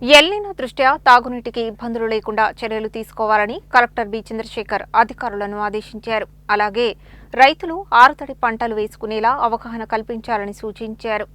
El Niño దృష్ట్యా తాగునీటికి ఇబ్బందులు లేకుండా చర్యలు తీసుకోవాలని కలెక్టర్ బి చంద్రశేఖర్ అధికారులను ఆదేశించారు. అలాగే రైతులు ఆరుతడి పంటలు వేసుకునేలా అవగాహన కల్పించాలని సూచించారు.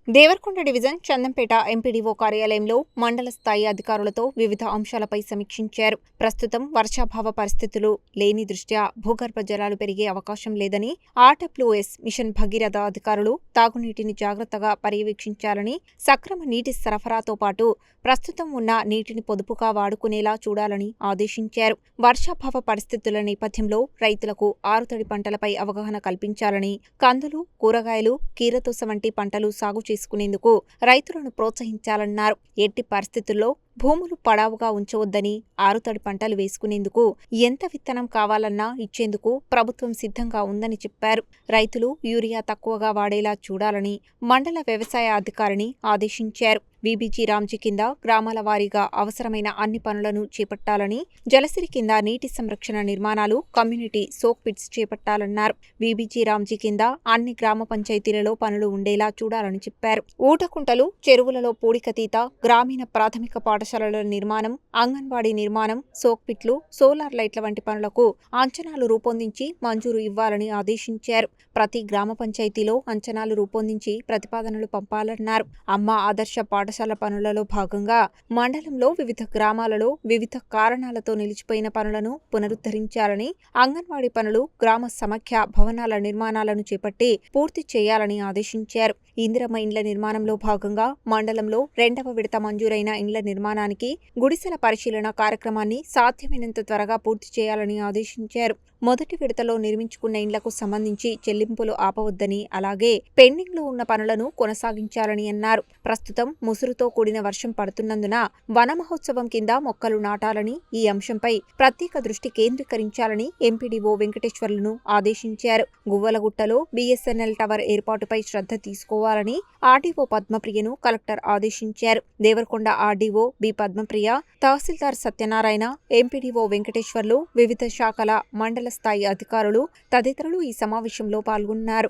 దేవరకొండ డివిజన్ చందంపేట ఎంపీడీఓ కార్యాలయంలో మండల స్థాయి అధికారులతో వివిధ అంశాలపై సమీక్షించారు. ప్రస్తుతం వర్షాభావ పరిస్థితులు లేని దృష్ట్యా భూగర్భ జలాలు పెరిగే అవకాశం లేదని ఆర్డబ్ల్యూఎస్ మిషన్ భగీరథ అధికారులు తాగునీటిని జాగ్రత్తగా పర్యవేక్షించాలని, సక్రమ నీటి సరఫరాతో పాటు ప్రస్తుతం ఉన్న నీటిని పొదుపుగా వాడుకునేలా చూడాలని ఆదేశించారు. వర్షాభావ పరిస్థితుల నేపథ్యంలో రైతులకు ఆరుతడి పంటలపై అవగాహన కల్పించాలని, కందులు, కూరగాయలు, కీరదోస వంటి పంటలు సాగు చేసుకునేందుకు రైతులను ప్రోత్సహించాలన్నారు. ఎట్టి పరిస్థితుల్లో భూములు పడావుగా ఉంచవద్దని, ఆరుతడి పంటలు వేసుకునేందుకు ఎంత విత్తనం కావాలన్నా ఇచ్చేందుకు ప్రభుత్వం సిద్ధంగా ఉందని చెప్పారు. రైతులు యూరియా తక్కువగా వాడేలా చూడాలని మండల వ్యవసాయ అధికారిని ఆదేశించారు. వీబీజీ రామ్జీ కింద గ్రామాల వారీగా అవసరమైన అన్ని పనులను చేపట్టాలని, జలసిరి కింద నీటి సంరక్షణ నిర్మాణాలు, కమ్యూనిటీ సోక్ పిట్స్ చేపట్టాలన్నారు. వీబీజీ రామ్జీ కింద అన్ని గ్రామ పంచాయతీలలో పనులు ఉండేలా చూడాలని చెప్పారు. ఊటకుంటలు, చెరువులలో పూడికతీత, గ్రామీణ ప్రాథమిక పాఠశాలల నిర్మాణం, అంగన్వాడీ నిర్మాణం, సోక్ పిట్లు, సోలార్ లైట్ల వంటి పనులకు అంచనాలు రూపొందించి మంజూరు ఇవ్వాలని ఆదేశించారు. ప్రతి గ్రామ పంచాయతీలో అంచనాలు రూపొందించి ప్రతిపాదనలు పంపాలన్నారు. అమ్మ ఆదర్శ పాఠశాల పనులలో భాగంగా మండలంలో వివిధ గ్రామాలలో వివిధ కారణాలతో నిలిచిపోయిన పనులను పునరుద్ధరించాలని, అంగన్వాడీ పనులు, గ్రామ సమాఖ్య భవనాల నిర్మాణాలను చేపట్టి పూర్తి చేయాలని ఆదేశించారు. ఇందిరమ్మ ఇండ్ల నిర్మాణంలో భాగంగా మండలంలో 2వ విడత మంజూరైన ఇండ్ల నిర్మాణానికి గుడిసెల పరిశీలన కార్యక్రమాన్ని సాధ్యమైనంత త్వరగా పూర్తి చేయాలని ఆదేశించారు. మొదటి విడతలో నిర్మించుకున్న ఇండ్లకు సంబంధించి చెల్లింపులు ఆపవద్దని, అలాగే పెండింగ్లో ఉన్న పనులను కొనసాగించాలని అన్నారు. ప్రస్తుతం ముసురుతో కూడిన వర్షం పడుతున్నందున వన మహోత్సవం కింద మొక్కలు నాటాలని, ఈ అంశంపై ప్రత్యేక దృష్టి కేంద్రీకరించాలని ఎంపీడీఓ వెంకటేశ్వర్లను ఆదేశించారు. గువ్వలగుట్టలో బీఎస్ఎన్ఎల్ టవర్ ఏర్పాటుపై శ్రద్ధ తీసుకోవాలని ఆర్డీఓ పద్మప్రియను కలెక్టర్ ఆదేశించారు. దేవరకొండ ఆర్డీఓ బి పద్మప్రియ, తహసీల్దార్ సత్యనారాయణ, ఎంపీడీఓ వెంకటేశ్వర్లు, వివిధ శాఖల మండల స్థాయి అధికారులు తదితరులు ఈ సమావేశంలో పాల్గొన్నారు.